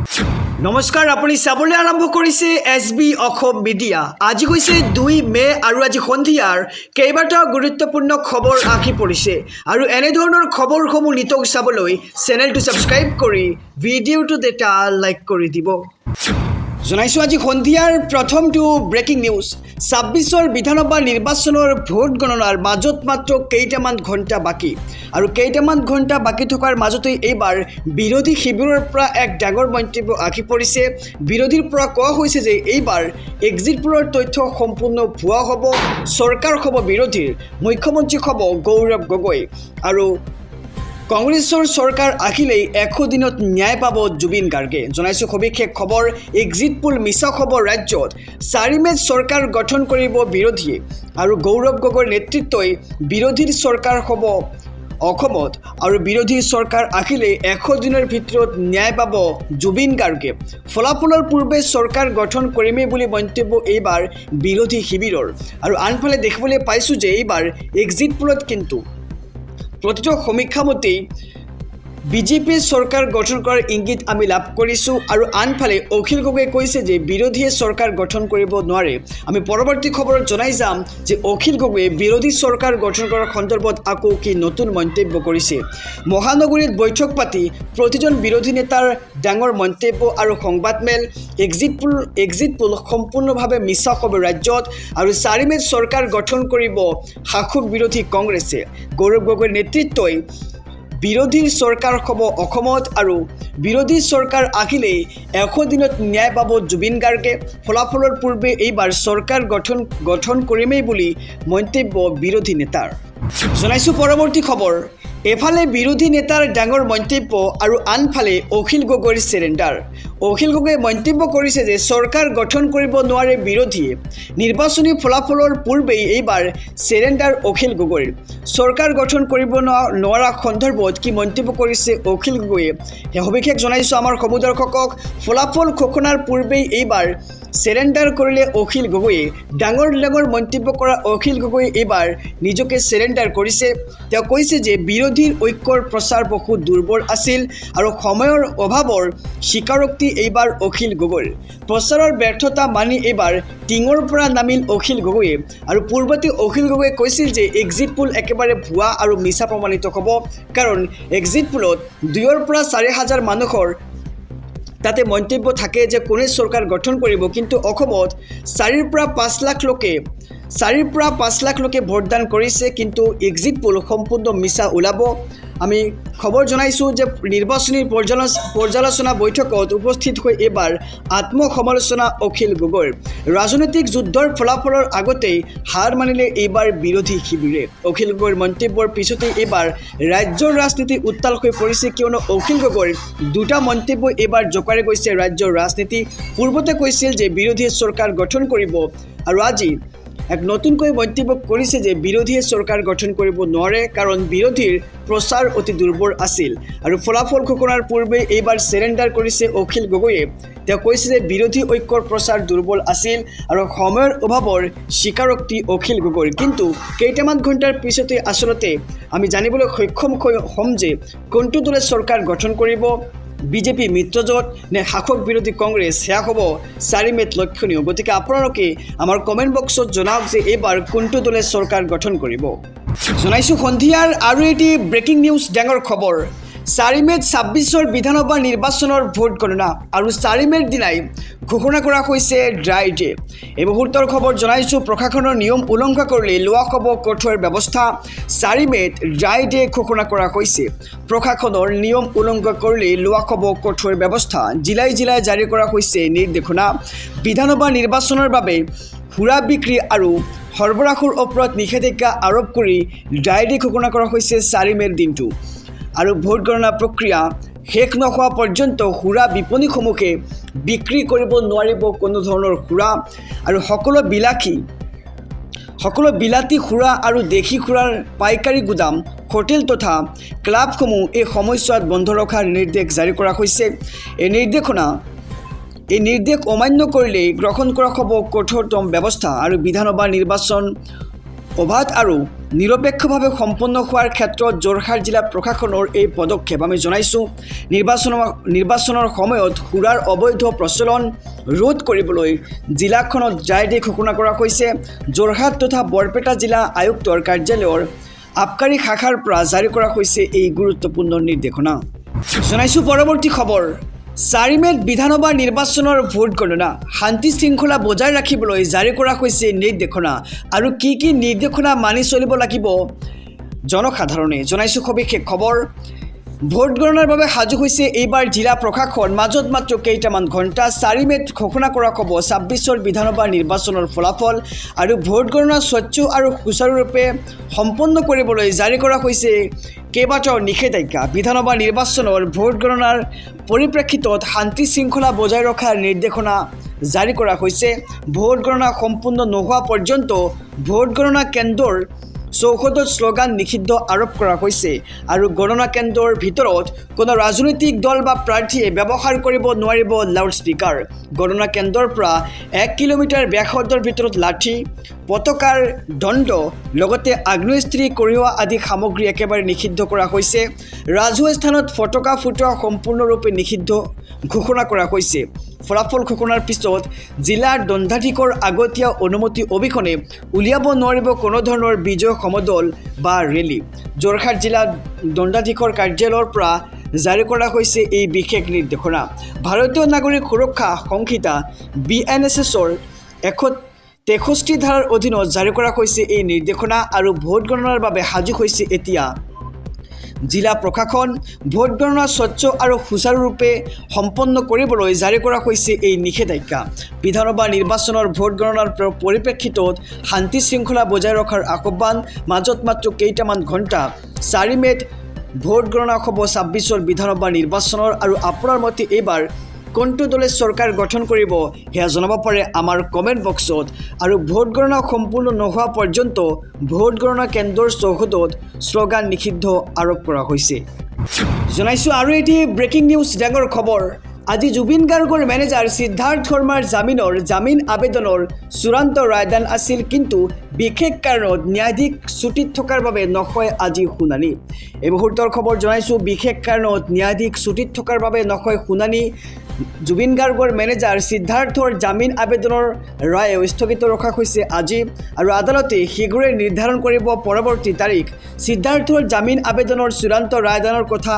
নমস্কাৰ, আপুনি চাবলৈ আৰম্ভ কৰিছে SB অসম মিডিয়া। আজি হৈছে 2 মে আৰু আজি সন্ধিয়াৰ কেইবাটাও গুৰুত্বপূৰ্ণ খবৰ আহি পৰিছে আৰু এনেধৰণৰ খবৰসমূহ নিতৌ চাবলৈ চেনেলটো ছাবস্ক্ৰাইব কৰি ভিডিঅ'টো এটা লাইক কৰি দিব। জনাইছোঁ আজি সন্ধিয়াৰ প্ৰথমটো ব্ৰেকিং নিউজ। 26ৰ বিধানসভা নিৰ্বাচনৰ ভোট গণনাৰ মাজত মাত্ৰ কেইটামান ঘণ্টা বাকী আৰু কেইটামান ঘণ্টা বাকী থকাৰ মাজতেই এইবাৰ বিৰোধী শিবিৰৰ পৰা এক ডাঙৰ মন্তব্য আহি পৰিছে। বিৰোধীৰ পৰা কোৱা হৈছে যে এইবাৰ এক্সিট পোলৰ তথ্য সম্পূৰ্ণ ভুৱা হ'ব, চৰকাৰ হ'ব বিৰোধীৰ, মুখ্যমন্ত্ৰী হ'ব গৌৰৱ গগৈ আৰু কংগ্ৰেছৰ চৰকাৰ আহিলেই 100 দিনত ন্যায় পাব জুবিন গাৰ্গে। জনাইছোঁ সবিশেষ খবৰ। এক্সিট পোল মিছা খবৰ। ৰাজ্যত 4 মেত চৰকাৰ গঠন কৰিব বিৰোধীয়ে আৰু গৌৰৱ গগৈৰ নেতৃত্বই বিৰোধীৰ চৰকাৰ হ'ব অসমত আৰু বিৰোধী চৰকাৰ আহিলে 100 দিনৰ ভিতৰত ন্যায় পাব জুবিন গাৰ্গে। ফলাফলৰ পূৰ্বে চৰকাৰ গঠন কৰিমেই বুলি মন্তব্য এইবাৰ বিৰোধী শিবিৰৰ। আৰু আনফালে দেখিবলৈ পাইছোঁ যে এইবাৰ এক্সিট পোলত কিন্তু প্ৰতিটো সমীক্ষা মতেই বিজেপিয়ে চৰকাৰ গঠন কৰাৰ ইংগিত আমি লাভ কৰিছোঁ আৰু আনফালে অখিল গগৈয়ে কৈছে যে বিৰোধীয়ে চৰকাৰ গঠন কৰিব নোৱাৰে। আমি পৰৱৰ্তী খবৰত জনাই যাম যে অখিল গগৈয়ে বিৰোধী চৰকাৰ গঠন কৰাৰ সন্দৰ্ভত আকৌ কি নতুন মন্তব্য কৰিছে। মহানগৰীত বৈঠক পাতি প্ৰতিজন বিৰোধী নেতাৰ ডাঙৰ মন্তব্য আৰু সংবাদমেল। এক্সিট পোল সম্পূৰ্ণভাৱে মিছা খবৰ ৰাজ্যত আৰু 4 মেত চৰকাৰ গঠন কৰিব শাসক বিৰোধী কংগ্ৰেছে। গৌৰৱ গগৈৰ নেতৃত্বই বিৰোধীৰ চৰকাৰ হ'ব অসমত আৰু বিৰোধী চৰকাৰ আহিলেই 100 দিনত ন্যায় পাব জুবিন গাৰ্গে। ফলাফলৰ পূৰ্বে এইবাৰ চৰকাৰ গঠন কৰিমেই বুলি মন্তব্য বিৰোধী নেতাৰ। জনাইছোঁ পৰৱৰ্তী খবৰ। এফালে বিৰোধী নেতাৰ ডাঙৰ মন্তব্য আৰু আনফালে অখিল গগৈৰ চেৰেণ্ডাৰ। অখিল গগৈয়ে মন্তব্য কৰিছে যে চৰকাৰ গঠন কৰিব নোৱাৰে বিৰোধীয়ে। নিৰ্বাচনী ফলাফলৰ পূৰ্বেই এইবাৰ চেৰেণ্ডাৰ অখিল গগৈৰ। চৰকাৰ গঠন কৰিব নোৱাৰা সন্দৰ্ভত কি মন্তব্য কৰিছে অখিল গগৈয়ে সেই সবিশেষ জনাইছোঁ আমাৰ সমুদৰ্শকক। ফলাফল ঘোষণাৰ পূৰ্বেই এইবাৰ চেৰেণ্ডাৰ কৰিলে অখিল গগৈয়ে। ডাঙৰ মন্তব্য কৰা অখিল গগৈয়ে এইবাৰ নিজকে চেৰেণ্ডাৰ কৰিছে। তেওঁ কৈছে যে বিৰোধীৰ ঐক্যৰ প্ৰচাৰ বহুত দুৰ্বল আছিল আৰু সময়ৰ অভাৱৰ স্বীকাৰোক্তি এইবাৰ অখিল গগৈৰ। প্ৰচাৰৰ ব্যৰ্থতা মানি এইবাৰ টিঙৰ পৰা নামিল অখিল গগৈয়ে আৰু পূৰ্বতে অখিল গগৈয়ে কৈছিল যে এক্সিট পোল একেবাৰে ভুৱা আৰু মিছা প্ৰমাণিত হ'ব, কাৰণ এক্সিট পোলত 2ৰ পৰা 4,000 মানুহৰ তাতে মন্তব্য থাকে যে কোনে চৰকাৰ গঠন কৰিব, কিন্তু অসমত 4ৰ পৰা 5 লাখ লোকে ভোটদান কৰিছে, কিন্তু এক্সিট পোল সম্পূৰ্ণ মিছা ওলাব। আমি খবৰ জনাইছোঁ যে নিৰ্বাচনী পৰ্যালোচনা বৈঠকত উপস্থিত হৈ এইবাৰ আত্মসমালোচনা অখিল গগৈৰ। ৰাজনৈতিক যুদ্ধৰ ফলাফলৰ আগতেই হাৰ মানিলে এইবাৰ বিৰোধী শিবিৰে। অখিল গগৈৰ মন্তব্যৰ পিছতেই এইবাৰ ৰাজ্যৰ ৰাজনীতি উত্তাল হৈ পৰিছে, কিয়নো অখিল গগৈৰ 2টা মন্তব্য এইবাৰ জোকাৰি গৈছে ৰাজ্যৰ ৰাজনীতি। পূৰ্বতে কৈছিল যে বিৰোধীয়ে চৰকাৰ গঠন কৰিব আৰু আজি এক নতুনকৈ মন্তব্য কৰিছে যে বিৰোধীয়ে চৰকাৰ গঠন কৰিব নোৱাৰে, কাৰণ বিৰোধীৰ প্ৰচাৰ অতি দুৰ্বল আছিল আৰু ফলাফল ঘোষণাৰ পূৰ্বে এইবাৰ চেৰেণ্ডাৰ কৰিছে অখিল গগৈয়ে। তেওঁ কৈছে যে বিৰোধী ঐক্যৰ প্ৰচাৰ দুৰ্বল আছিল আৰু সময়ৰ অভাৱৰ স্বীকাৰোক্তি অখিল গগৈৰ। কিন্তু কেইটামান ঘণ্টাৰ পিছতে আচলতে আমি জানিবলৈ সক্ষম হ'ম যে কোনটো দলে চৰকাৰ গঠন কৰিব, বিজেপি মিত্ৰজোঁট নে শাসক বিৰোধী কংগ্ৰেছ, সেয়া হ'ব 4 মেত লক্ষণীয়। গতিকে আপোনালোকে আমাৰ কমেণ্ট বক্সত জনাওক যে এইবাৰ কোনটো দলে চৰকাৰ গঠন কৰিব। জনাইছোঁ সন্ধিয়াৰ আৰু এটি ব্ৰেকিং নিউজ, ডাঙৰ খবৰ। 4 মেত 26ৰ বিধানসভা নিৰ্বাচনৰ ভোট গণনা আৰু 4 মেৰ দিনাই ঘোষণা কৰা হৈছে ড্ৰাই ডে। এই মুহূৰ্তৰ খবৰ জনাইছোঁ প্ৰশাসনৰ নিয়ম উলংঘা কৰিলে লোৱা হ'ব কঠোৰ ব্যৱস্থা। 4 মেত ড্ৰাই ডে ঘোষণা কৰা হৈছে। প্ৰশাসনৰ নিয়ম উলংঘা কৰিলে লোৱা হ'ব কঠোৰ ব্যৱস্থা। জিলাই জাৰি কৰা হৈছে নিৰ্দেশনা। বিধানসভা নিৰ্বাচনৰ বাবে সুৰা বিক্ৰী আৰু সৰবৰাহৰ ওপৰত নিষেধাজ্ঞা আৰোপ কৰি ড্ৰাই ডে ঘোষণা কৰা হৈছে 4 মেৰ দিনটো। আৰু ভোট গণনা প্ৰক্ৰিয়া শেষ নোহোৱা পৰ্যন্ত সুৰা বিপণীসমূহে বিক্ৰী কৰিব নোৱাৰিব কোনো ধৰণৰ সুৰা আৰু সকলো বিলাতী সুৰা আৰু দেশী সুৰাৰ পাইকাৰী গুদাম, হোটেল তথা ক্লাবসমূহ এই সময়ছোৱাত বন্ধ ৰখাৰ নিৰ্দেশ জাৰি কৰা হৈছে। এই নিৰ্দেশ অমান্য কৰিলে গ্ৰহণ কৰা হ'ব কঠোৰতম ব্যৱস্থা আৰু বিধানসভা নিৰ্বাচন অবাধ আৰু নিৰপেক্ষভাৱে সম্পন্ন হোৱাৰ ক্ষেত্ৰত যোৰহাট জিলা প্ৰশাসনৰ এই পদক্ষেপ আমি জনাইছোঁ নিৰ্বাচনৰ সময়ত সুৰাৰ অবৈধ প্ৰচলন ৰোধ কৰিবলৈ জিলাখনত জাইদি ঘোষণা কৰা হৈছে। যোৰহাট তথা বৰপেটা জিলা আয়ুক্তৰ কাৰ্যালয়ৰ আবকাৰী শাখাৰ পৰা জাৰি কৰা হৈছে এই গুৰুত্বপূৰ্ণ নিৰ্দেশনা। জনাইছোঁ পৰৱৰ্তী খবৰ। 4 মে'ত বিধানসভা নিৰ্বাচনৰ ভোট গণনা শান্তি শৃংখলা বজাই ৰাখিবলৈ জাৰি কৰা হৈছে নিৰ্দেশনা আৰু কি কি নিৰ্দেশনা মানি চলিব লাগিব জনসাধাৰণে। জনাইছোঁ সবিশেষ খবৰ। ভোট গণনাৰ বাবে সাজু হৈছে এইবাৰ জিলা প্ৰশাসন। মাজত মাত্ৰ কেইটামান ঘণ্টা 4 মে'ত ঘোষণা কৰা হ'ব 26ৰ বিধানসভা নিৰ্বাচনৰ ফলাফল আৰু ভোট গণনা স্বচ্ছ আৰু সুচাৰুৰূপে সম্পন্ন কৰিবলৈ জাৰি কৰা হৈছে কেইবাটাও নিষেধাজ্ঞা। বিধানসভা নিৰ্বাচনৰ ভোট গণনাৰ পৰিপ্ৰেক্ষিতত শান্তি শৃংখলা বজাই ৰখাৰ নিৰ্দেশনা জাৰি কৰা হৈছে। ভোট গণনা সম্পূৰ্ণ নোহোৱা পৰ্যন্ত ভোট গণনা কেন্দ্ৰৰ চৌহদত শ্লোগান নিষিদ্ধ আৰোপ কৰা হৈছে আৰু গণনা কেন্দ্ৰৰ ভিতৰত কোনো ৰাজনৈতিক দল বা প্ৰাৰ্থীয়ে ব্যৱহাৰ কৰিব নোৱাৰিব লাউডস্পিকাৰ। গণনা কেন্দ্ৰৰ পৰা 1 কিলোমিটাৰ ব্যাসাৰ্ধৰ ভিতৰত লাঠি, পতাকাৰ দণ্ড লগতে আগ্নেয়াস্ত্ৰ কঢ়িওৱা আদি সামগ্ৰী একেবাৰে নিষিদ্ধ কৰা হৈছে। ৰাজহুৱা স্থানত ফটকা ফুটোৱা সম্পূৰ্ণৰূপে নিষিদ্ধ ঘোষণা কৰা হৈছে। ফলাফল ঘোষণাৰ পিছত জিলাৰ দণ্ডাধীশৰ আগতীয়া অনুমতি অবিহনে উলিয়াব নোৱাৰিব কোনো ধৰণৰ বিজয় সমদল বা ৰেলী। যোৰহাট জিলা দণ্ডাধীশৰ কাৰ্যালয়ৰ পৰা জাৰি কৰা হৈছে এই বিশেষ নিৰ্দেশনা। ভাৰতীয় নাগৰিক সুৰক্ষা সংহিতা BNSSৰ 163 ধাৰাৰ অধীনত জাৰি কৰা হৈছে এই নিৰ্দেশনা আৰু ভোট গণনাৰ বাবে সাজু হৈছে এতিয়া জিলা প্ৰশাসন। ভোট গণনা স্বচ্ছ আৰু সুচাৰুৰূপে সম্পন্ন কৰিবলৈ জাৰি কৰা হৈছে এই নিষেধাজ্ঞা। বিধানসভা নিৰ্বাচনৰ ভোট গণনাৰ পৰিপ্ৰেক্ষিতত শান্তি শৃংখলা বজাই ৰখাৰ আহ্বান। মাজত মাত্ৰ কেইটামান ঘণ্টা 4 মে'ত ভোট গণনা হ'ব 26ৰ বিধানসভা নিৰ্বাচনৰ আৰু আপোনাৰ মতে এইবাৰ কোনটো দলে চৰকাৰ গঠন কৰিব সেয়া জনাব পাৰে আমাৰ কমেণ্ট বক্সত। আৰু ভোট গণনা সম্পূৰ্ণ নোহোৱা পৰ্যন্ত ভোট গণনা কেন্দ্ৰৰ চৌহদত শ্লোগান নিষিদ্ধ আৰোপ কৰা হৈছে। জনাইছোঁ আৰু এটি ব্ৰেকিং নিউজ ডাঙৰ খবৰ। আজি জুবিন গাৰ্গৰ মেনেজাৰ সিদ্ধাৰ্থ শৰ্মাৰ জামিন আবেদনৰ চূড়ান্ত ৰায়দান আছিল, কিন্তু বিশেষ কাৰণত ন্যায়াধীশ ছুটীত থকাৰ বাবে নহয় আজি শুনানি। এই মুহূৰ্তৰ খবৰ জনাইছোঁ বিশেষ কাৰণত ন্যায়াধীশ ছুটীত থকাৰ বাবে নহয় শুনানি। জুবিন গাৰ্গৰ মেনেজাৰ সিদ্ধাৰ্থৰ জামিন আবেদনৰ ৰায় স্থগিত ৰখা হৈছে আজি আৰু আদালতে শীঘ্ৰে নিৰ্ধাৰণ কৰিব পৰৱৰ্তী তাৰিখ। সিদ্ধাৰ্থৰ জামিন আবেদনৰ চূড়ান্ত ৰায়দানৰ কথা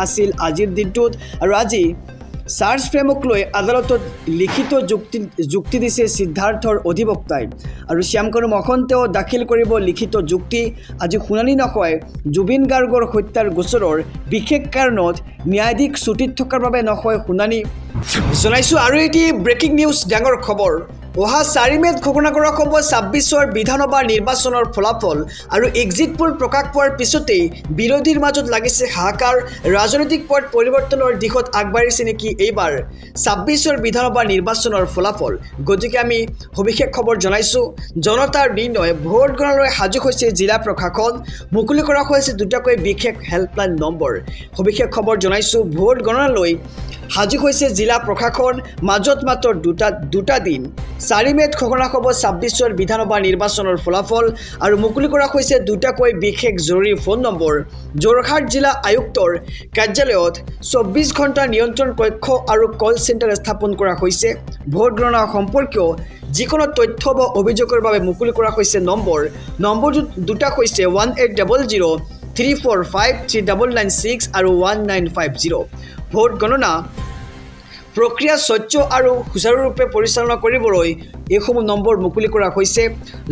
আছিল আজিৰ দিনটোত আৰু আজি চাৰ্জ ফ্ৰেমক লৈ আদালতত লিখিত যুক্তি দিছে সিদ্ধাৰ্থৰ অধিবক্তাই আৰু শ্যামকানু মহন্তেও দাখিল কৰিব লিখিত যুক্তি। আজি শুনানি নহয় জুবিন গাৰ্গৰ হত্যাৰ গোচৰৰ বিশেষ কাৰণত ন্যায়াধীশ ছুটীত থকাৰ বাবে নহয় শুনানি। জনাইছোঁ আৰু এটি ব্ৰেকিং নিউজ ডাঙৰ খবৰ। অহা 4 মে'ত ঘোষণা কৰা হ'ব 26ৰ বিধানসভা নিৰ্বাচনৰ ফলাফল আৰু এক্সিট পোল প্ৰকাশ পোৱাৰ পিছতেই বিৰোধীৰ মাজত লাগিছে হাহাকাৰ। ৰাজনৈতিক পট পৰিৱৰ্তনৰ দিশত আগবাঢ়িছে নেকি এইবাৰ 26ৰ বিধানসভা নিৰ্বাচনৰ ফলাফল। গতিকে আমি সবিশেষ খবৰ জনাইছোঁ। জনতাৰ নিৰ্ণয় ভোট গণনালৈ সাজু হৈছে জিলা প্ৰশাসন। মুকলি কৰা হৈছে দুটাকৈ বিশেষ হেল্পলাইন নম্বৰ। সবিশেষ খবৰ জনাইছোঁ ভোট গণনালৈ সাজু হৈছে জিলা প্ৰশাসন। মাজত মাত্ৰ দুটা দিন 4 মে'ত ঘোষণা হ'ব 26ৰ বিধানসভা নিৰ্বাচনৰ ফলাফল আৰু মুকলি কৰা হৈছে দুটাকৈ বিশেষ জৰুৰী ফোন নম্বৰ। যোৰহাট জিলা আয়ুক্তৰ কাৰ্যালয়ত 24 ঘণ্টা নিয়ন্ত্ৰণ কক্ষ আৰু কল চেণ্টাৰ স্থাপন কৰা হৈছে। ভোট গণনা সম্পৰ্কীয় যিকোনো তথ্য বা অভিযোগৰ বাবে মুকলি কৰা হৈছে নম্বৰ দুটা হৈছে 1800 345 3996 আৰু 1950। ভোট গণনা প্ৰক্ৰিয়া স্বচ্ছ আৰু সুচাৰুৰূপে পৰিচালনা কৰিবলৈ এইসমূহ নম্বৰ মুকলি কৰা হৈছে।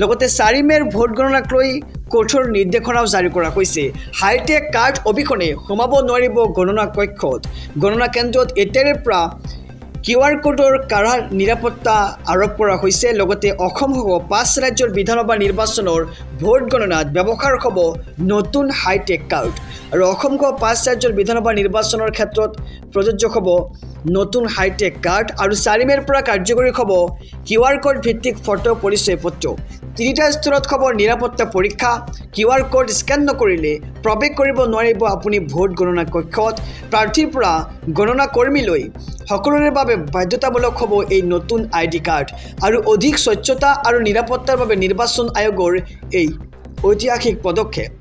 লগতে 4 মে'ৰ ভোট গণনাক লৈ কঠোৰ নিৰ্দেশনাও জাৰি কৰা হৈছে। হাইটেক কাৰ্ড অবিহনে সোমাব নোৱাৰিব গণনা কক্ষত। গণনা কেন্দ্ৰত এতিয়াৰে পৰা QR কোডৰ কাঢ়া নিৰাপত্তা আৰোপ কৰা হৈছে। লগতে অসমসহ 5 ৰাজ্যৰ বিধানসভা নিৰ্বাচনৰ ভোট গণনাত ব্যৱহাৰ হ'ব নতুন হাইটেক কাৰ্ড আৰু অসমসহ 5 ৰাজ্যৰ বিধানসভা নিৰ্বাচনৰ ক্ষেত্ৰত প্ৰযোজ্য হ'ব নতুন হাইটেক কাৰ্ড আৰু 4 মে'ৰ পৰা কাৰ্যকৰী হ'ব QR কোড ভিত্তিক ফটো পৰিচয় পত্ৰ। 3টা স্তৰত হ'ব নিৰাপত্তা পৰীক্ষা। QR কোড স্কেন নকৰিলে প্ৰৱেশ কৰিব নোৱাৰিব আপুনি ভোট গণনা কক্ষত। প্ৰাৰ্থীৰ পৰা গণনা কৰ্মীলৈ সকলোৰে বাবে বাধ্যতামূলক হ'ব এই নতুন ID কাৰ্ড আৰু অধিক স্বচ্ছতা আৰু নিৰাপত্তাৰ বাবে নিৰ্বাচন আয়োগৰ এই ঐতিহাসিক পদক্ষেপ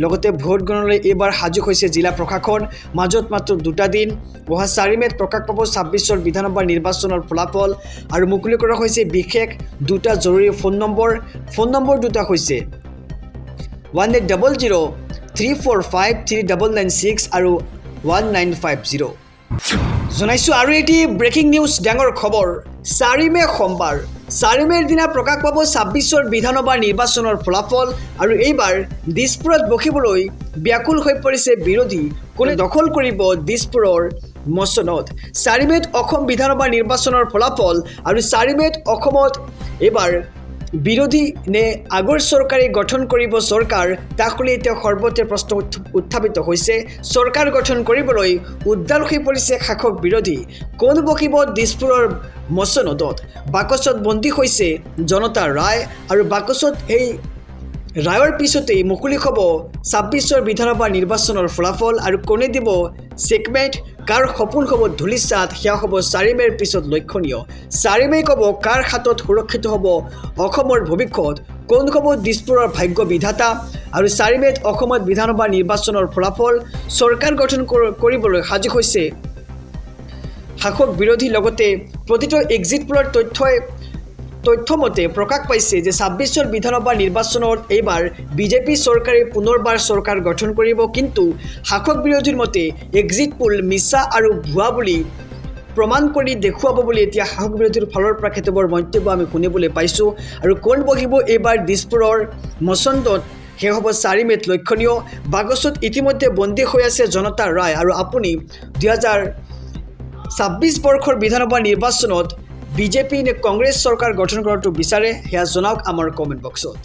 লগতে ভোট গণনালৈ এইবাৰ সাজু হৈছে জিলা প্ৰশাসন মাজত মাত্ৰ 2টা দিন অহা 4 মেত প্ৰকাশ পাব 26ৰ বিধানসভা নিৰ্বাচনৰ ফলাফল আৰু মুকলি কৰা হৈছে বিশেষ 2টা জৰুৰী ফোন নম্বৰ দুটা হৈছে 180034539996 আৰু 1950 জনাইছো আৰু এটি ব্ৰেকিং নিউজ ডাঙৰ খবৰ 4 মে সোমবাৰ 4 মেৰ দিনা প্ৰকাশ পাব 26ৰ বিধানসভা নিৰ্বাচনৰ ফলাফল আৰু এইবাৰ দিছপুৰত বহিবলৈ ব্যাকুল হৈ পৰিছে বিৰোধী কোনে দখল কৰিব দিছপুৰৰ মছনত 4 মেত অসম বিধানসভা নিৰ্বাচনৰ ফলাফল আৰু 4 মেত অসমত এইবাৰ বিৰোধী নে আগৰ চৰকাৰে গঠন কৰিব চৰকাৰ তাক লৈ এতিয়া সৰ্বতে প্ৰশ্ন উত্থাপিত হৈছে চৰকাৰ গঠন কৰিবলৈ উদ্দাল হৈ পৰিছে শাসক বিৰোধী কোন বকিব দিছপুৰৰ মছনদত বাকচত বন্দী হৈছে জনতা ৰায় আৰু বাকচত এই ৰায়ৰ পিছতেই মুকলি হ'ব 26ৰ বিধানসভা নিৰ্বাচনৰ ফলাফল আৰু কোনে দিব চেকমেট কাৰ সপোন হ'ব ধুলিচাত সেয়া হ'ব 4 মেৰ পিছত লক্ষণীয় 4 মে ক'ব কাৰ হাতত সুৰক্ষিত হ'ব অসমৰ ভৱিষ্যত কোন হ'ব দিছপুৰৰ ভাগ্য বিধাতা আৰু 4 মেত অসমত বিধানসভা নিৰ্বাচনৰ ফলাফল চৰকাৰ গঠন কৰিবলৈ সাজু হৈছে শাসক বিৰোধী লগতে প্ৰতিটো এক্সিট পোলৰ তথ্যমতে প্ৰকাশ পাইছে যে 26ৰ বিধানসভা নিৰ্বাচনত এইবাৰ বিজেপি চৰকাৰে পুনৰবাৰ চৰকাৰ গঠন কৰিব কিন্তু শাসক বিৰোধীৰ মতে এক্সিট পোল মিছা আৰু ভুৱা বুলি প্ৰমাণ কৰি দেখুৱাব বুলি এতিয়া শাসক বিৰোধীৰ ফালৰ পৰা খেতিবৰ মন্তব্য আমি শুনিবলৈ পাইছোঁ আৰু কোন বহিব এইবাৰ দিছপুৰৰ মছন্দত সেয়া হ'ব 4 মেত লক্ষণীয় বাগচত ইতিমধ্যে বন্দী হৈ আছে জনতা ৰায় আৰু আপুনি 2026 বৰ্ষৰ বিধানসভা নিৰ্বাচনত বিজেপি নে কংগ্ৰেছ চৰকাৰ গঠন কৰাটো বিচাৰে সেয়া জনাওক আমাৰ কমেণ্ট বক্সত